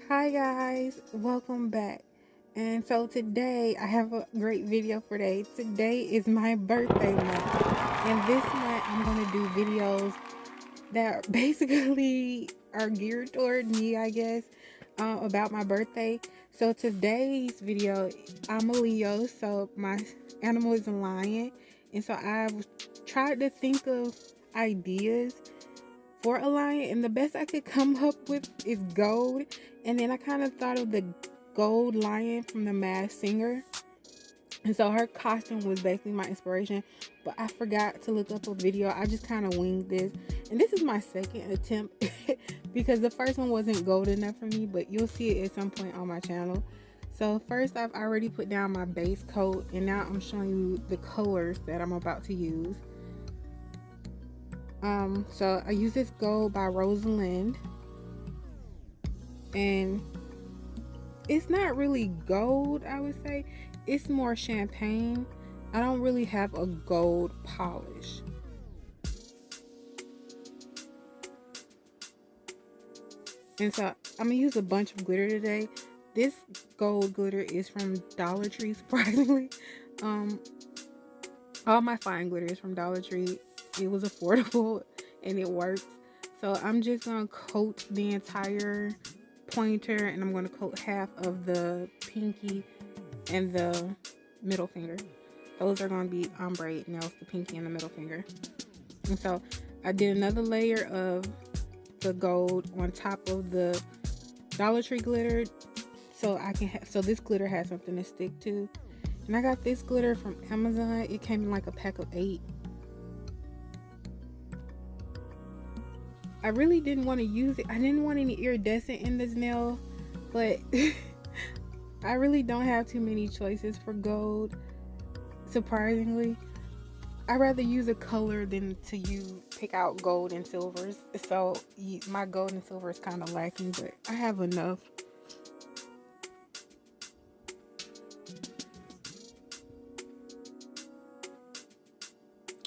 Hi guys, welcome back. And so today I have a great video for today. Today is my birthday month. And this month I'm going to do videos that basically are geared toward me, I guess, about my birthday. So today's video, I'm a Leo, so my animal is a lion. And so I've tried to think of ideas for a lion, and the best I could come up with is gold. And then I kind of thought of the gold lion from The Masked Singer, and so her costume was basically my inspiration, but I forgot to look up a video. I just kind of winged this, and this is my second attempt because the first one wasn't gold enough for me, but you'll see it at some point on my channel. So first, I've already put down my base coat, and now I'm showing you the colors that I'm about to use. So I use this gold by Rosalind, and it's not really gold, I would say. It's more champagne. I don't really have a gold polish. And so I'm gonna use a bunch of glitter today. This gold glitter is from Dollar Tree, surprisingly. Um, all my fine glitter is from Dollar Tree. It was affordable and it works. So I'm just gonna coat the entire pointer, and I'm gonna coat half of the pinky and the middle finger. Those are gonna be ombre nails, the pinky and the middle finger. And so I did another layer of the gold on top of the Dollar Tree glitter, so I can so this glitter has something to stick to. And I got this glitter from Amazon. It came in like a pack of 8. I really didn't want to use it. I didn't want any iridescent in this nail, but I really don't have too many choices for gold, surprisingly. I'd rather use a color than to pick out gold and silvers. So my gold and silver is kind of lacking, but I have enough.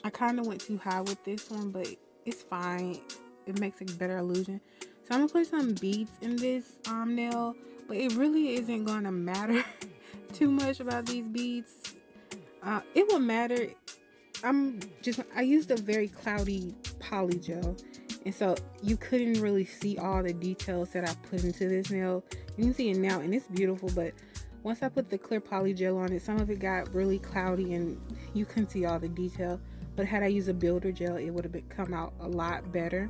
I kind of went too high with this one, but it's fine. It makes a better illusion. So I'm gonna put some beads in this nail, but it really isn't gonna matter too much about these beads. It will matter. I used a very cloudy poly gel, and so you couldn't really see all the details that I put into this nail. You can see it now, and it's beautiful, but once I put the clear poly gel on it, some of it got really cloudy and you couldn't see all the detail. But had I used a builder gel, it would have come out a lot better.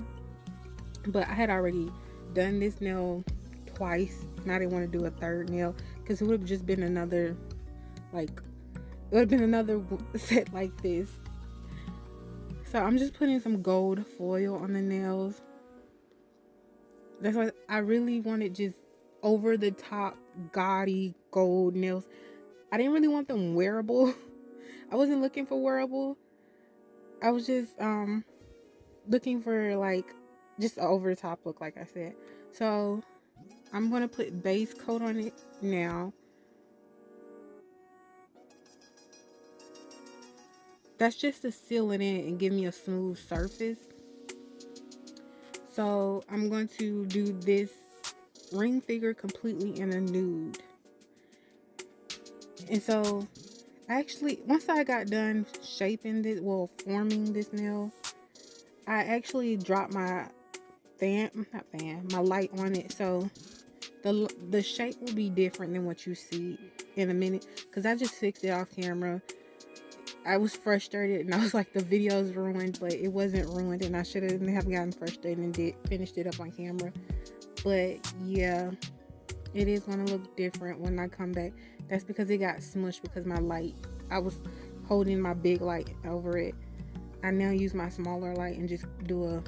But I had already done this nail twice, and I didn't want to do a third nail because it would have just been another, like, it would have been another set like this. So I'm just putting some gold foil on the nails. That's why I really wanted just over the top gaudy gold nails. I didn't really want them wearable. I wasn't looking for wearable. I was just looking for like just an over the top look, like I said. So I'm gonna put base coat on it now. That's just to seal it in and give me a smooth surface. So I'm going to do this ring figure completely in a nude. And so actually, once I got done shaping this, well, forming this nail, I actually dropped my my light on it. So the shape will be different than what you see in a minute, because I just fixed it off camera. I was frustrated and I was like, the video's ruined, but it wasn't ruined, and I should have gotten frustrated and finished it up on camera. But yeah, it is going to look different when I come back. That's because it got smushed because my light, I was holding my big light over it. I now use my smaller light and just do a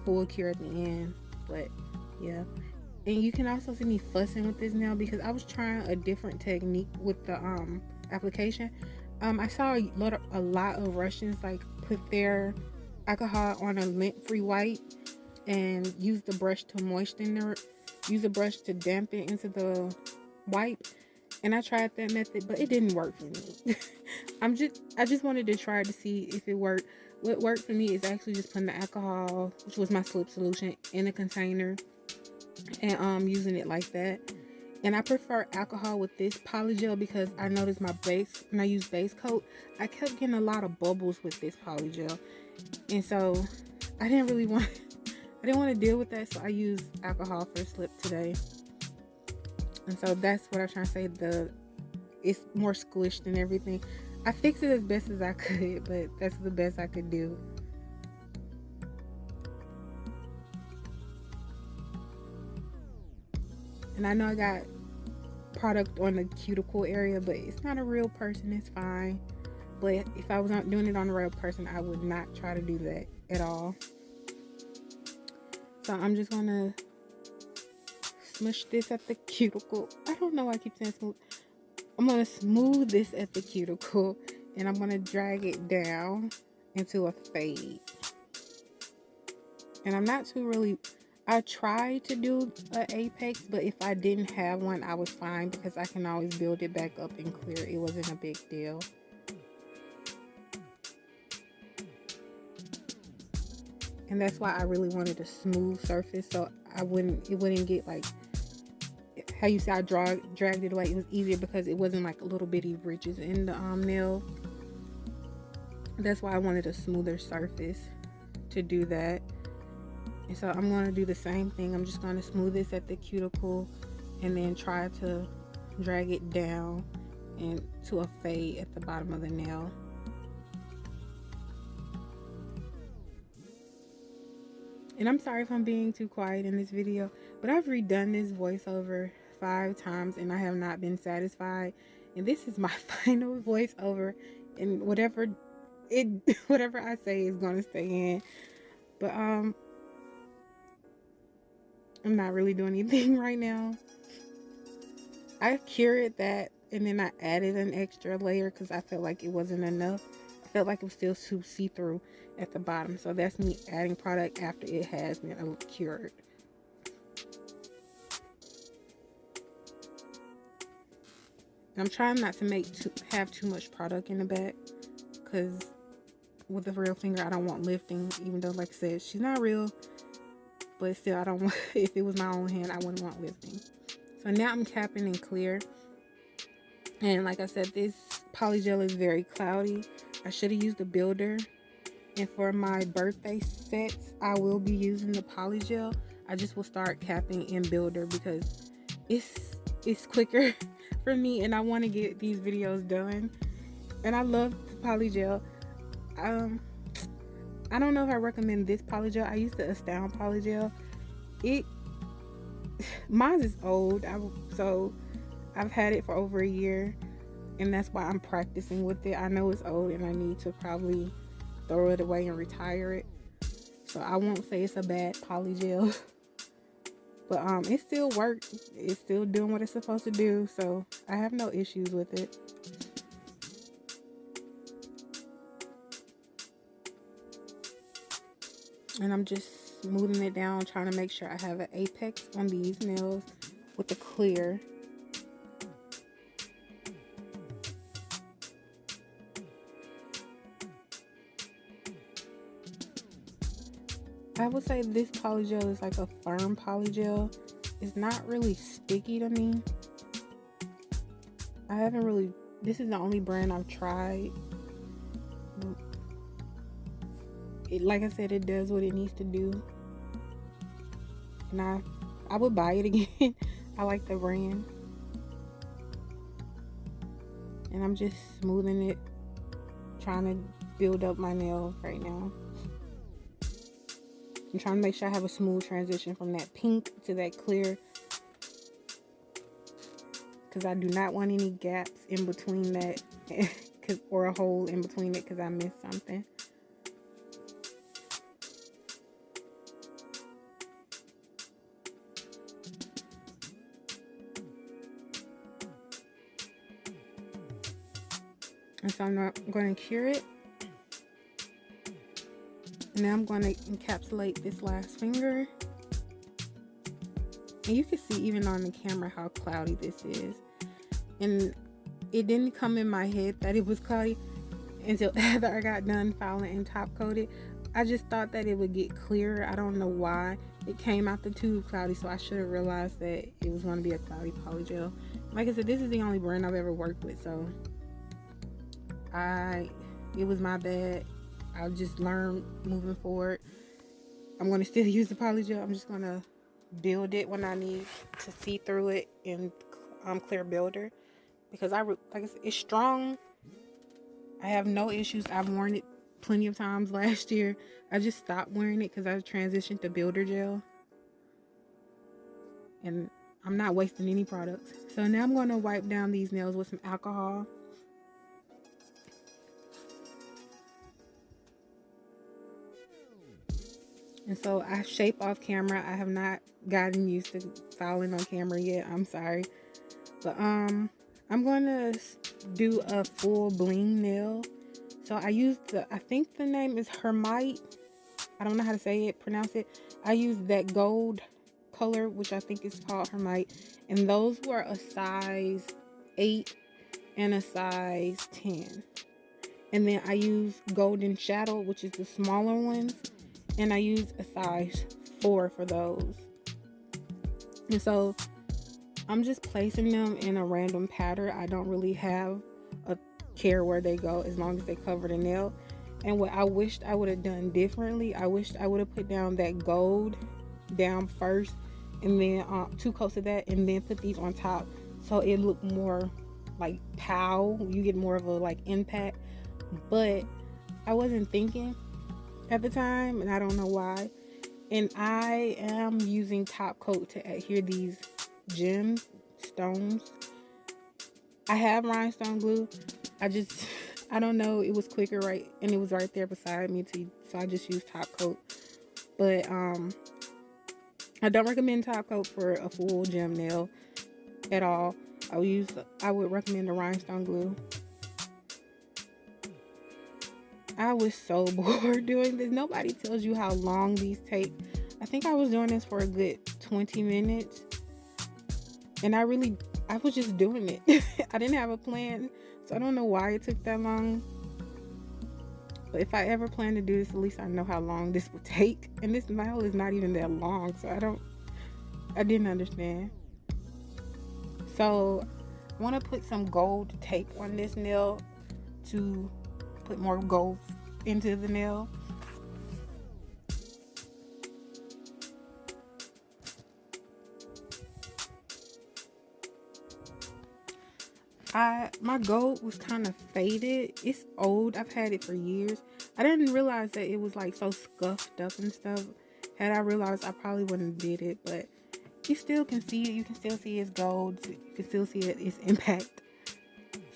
full cure at the end. But yeah, and you can also see me fussing with this nail because I was trying a different technique with the application. I saw a lot of Russians like put their alcohol on a lint-free white and use the brush to moisten use a brush to dampen into the white. And I tried that method, but it didn't work for me. I just wanted to try to see if it worked. What worked for me is actually just putting the alcohol, which was my slip solution, in a container and using it like that. And I prefer alcohol with this polygel because I noticed my base, when I use base coat, I kept getting a lot of bubbles with this polygel. And so I didn't really want I didn't want to deal with that, so I used alcohol for slip today. And so that's what I'm trying to say. It's more squished and everything. I fixed it as best as I could, but that's the best I could do. And I know I got product on the cuticle area, but it's not a real person. It's fine. But if I was not doing it on a real person, I would not try to do that at all. So I'm just gonna smush this at the cuticle. I don't know why I keep saying smooth. I'm gonna smooth this at the cuticle, and I'm gonna drag it down into a fade. And I'm not too really, I tried to do an apex, but if I didn't have one, I was fine because I can always build it back up and clear. It wasn't a big deal. And that's why I really wanted a smooth surface, so it wouldn't get like how you see I dragged it away. It was easier because it wasn't like little bitty ridges in the nail. That's why I wanted a smoother surface to do that. And so I'm going to do the same thing. I'm just going to smooth this at the cuticle and then try to drag it down and to a fade at the bottom of the nail. And I'm sorry if I'm being too quiet in this video, but I've redone this voiceover 5 times and I have not been satisfied. And this is my final voiceover, and whatever I say is going to stay in. But I'm not really doing anything right now. I cured that and then I added an extra layer because I felt like it wasn't enough. I felt like it was still too see-through at the bottom. So that's me adding product after it has been cured. I'm trying not to have too much product in the back, because with the real finger I don't want lifting, even though like I said she's not real, but still I don't want, if it was my own hand I wouldn't want lifting. So now I'm capping in clear, and like I said, this polygel is very cloudy. I should have used a builder, and for my birthday sets I will be using the polygel. I just will start capping in builder because it's quicker for me, and I want to get these videos done. And I love the polygel. I don't know if I recommend this polygel. I used the Astound polygel. Mine is old, so I've had it for over a year, and that's why I'm practicing with it. I know it's old and I need to probably throw it away and retire it. So I won't say it's a bad polygel. But it still works. It's still doing what it's supposed to do, so I have no issues with it. And I'm just smoothing it down, trying to make sure I have an apex on these nails with the clear. I would say this polygel is like a firm polygel. It's not really sticky to me. This is the only brand I've tried. Like I said, it does what it needs to do. And I would buy it again. I like the brand. And I'm just smoothing it, trying to build up my nail right now. I'm trying to make sure I have a smooth transition from that pink to that clear, because I do not want any gaps in between that or a hole in between it because I missed something. And so I'm going to cure it. And now I'm going to encapsulate this last finger. And you can see even on the camera how cloudy this is. And it didn't come in my head that it was cloudy until after I got done filing and top coated. I just thought that it would get clearer. I don't know why. it came out the tube cloudy, so I should have realized that it was going to be a cloudy polygel. Like I said, this is the only brand I've ever worked with, so it was my bad. I'll just learn moving forward. I'm going to still use the polygel. I'm just going to build it when I need to see through it in clear builder, because like I said, it's strong. I have no issues. I've worn it plenty of times last year. I just stopped wearing it because I transitioned to builder gel, and I'm not wasting any products. So now I'm going to wipe down these nails with some alcohol. And so I shape off camera. I have not gotten used to filing on camera yet. I'm sorry. But I'm going to do a full bling nail. So I used I think the name is Hermite. I don't know how to pronounce it. I used that gold color, which I think is called Hermite. And those were a size 8 and a size 10. And then I used Golden Shadow, which is the smaller ones. And I used a size 4 for those. And so I'm just placing them in a random pattern. I don't really have a care where they go as long as they cover the nail. And what I wished I would have done differently, I wished I would have put down that gold down first, and then 2 coats of that, and then put these on top, so it looked more like pow. You get more of a like impact. But I wasn't thinking at the time, and I don't know why. And I am using top coat to adhere these gems, stones. I have rhinestone glue. I don't know, it was quicker, right? And it was right there beside me so I just used top coat. But I don't recommend top coat for a full gem nail at all. I would recommend the rhinestone glue. I was so bored doing this. Nobody tells you how long these take. I think I was doing this for a good 20 minutes. And I was just doing it. I didn't have a plan, so I don't know why it took that long. But if I ever plan to do this, at least I know how long this would take. And this nail is not even that long, so I didn't understand. So I want to put some gold tape on this nail to put more gold into the nail. My gold was kind of faded. It's old. I've had it for years. I didn't realize that it was like so scuffed up and stuff. Had I realized, I probably wouldn't have did it. But you still can see it. You can still see it's gold. You can still see its impact.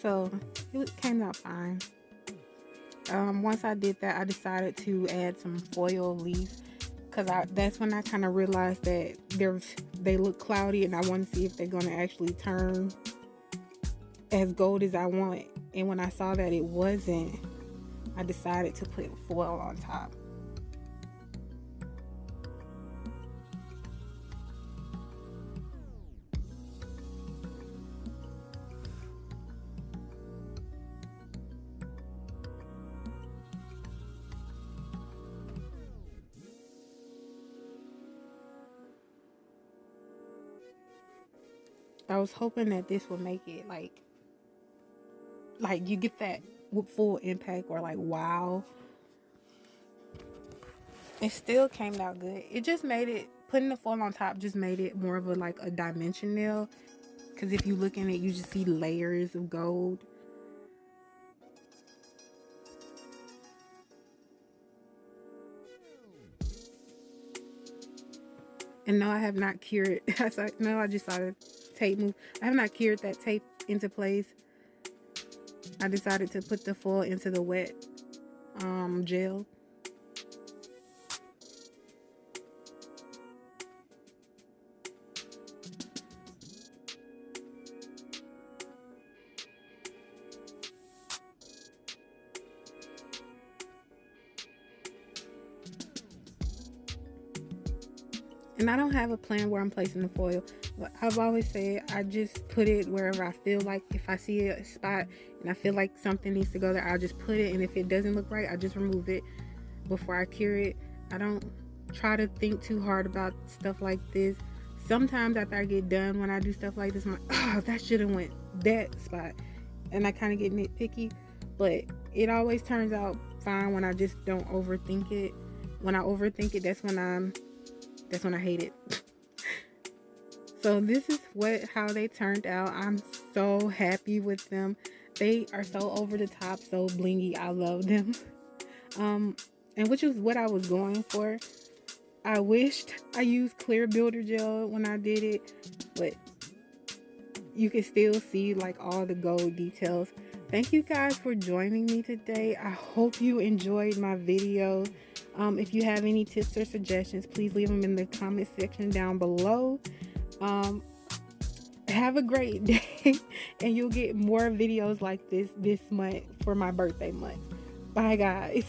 So it came out fine. Once I did that, I decided to add some foil leaves, because that's when I kind of realized that they look cloudy, and I want to see if they're going to actually turn as gold as I want. And when I saw that it wasn't, I decided to put foil on top. I was hoping that this would make it like you get that full impact, or like wow. It still came out good. It just made it, putting the foil on top just made it more of a dimension nail, because if you look in it, you just see layers of gold. And no, I have not cured. I just saw the tape move. I have not cured that tape into place. I decided to put the foil into the wet gel. And I don't have a plan where I'm placing the foil. But I've always said I just put it wherever I feel like. If I see a spot and I feel like something needs to go there, I'll just put it. And if it doesn't look right, I just remove it before I cure it. I don't try to think too hard about stuff like this. Sometimes after I get done when I do stuff like this, I'm like, oh, that should have went that spot, and I kind of get nitpicky. But it always turns out fine when I just don't overthink it. When I overthink it, that's when I hate it. So this is how they turned out. I'm so happy with them. They are so over the top, so blingy. I love them. And which is what I was going for. I wished I used clear builder gel when I did it, but you can still see like all the gold details. Thank you guys for joining me today. I hope you enjoyed my video. If you have any tips or suggestions, please leave them in the comment section down below. Have a great day, and you'll get more videos like this month for my birthday month. Bye guys.